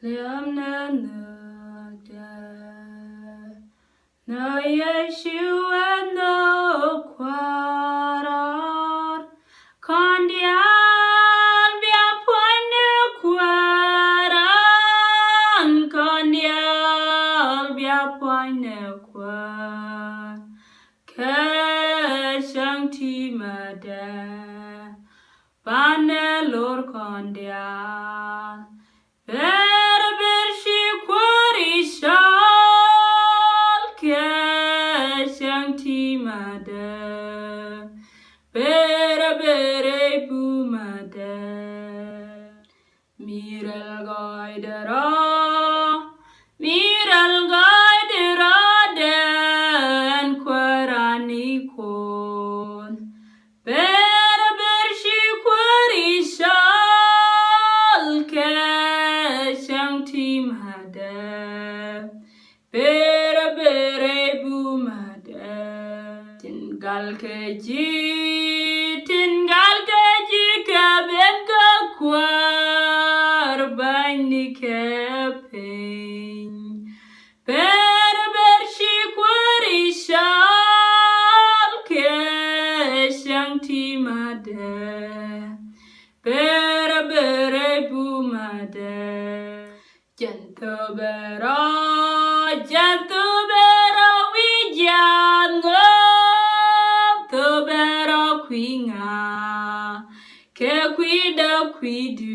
Liam na no Yeshua no quarter Condial bia poine quaran Condial bia poine quar Keshang ti mada Bane lor condial Berbershi quarishal Keshang ti mada Berbere bumada Miral gaidera den Quarani kon Berbershi quarishal Keshang ti mada Berbere bumada Tinggal keji kaben ka kwar bani kepeng Berbershi quarishal Keshang ti mada Berbere bumada Janto bero wijango To bero kwinga Ke kwida kwidu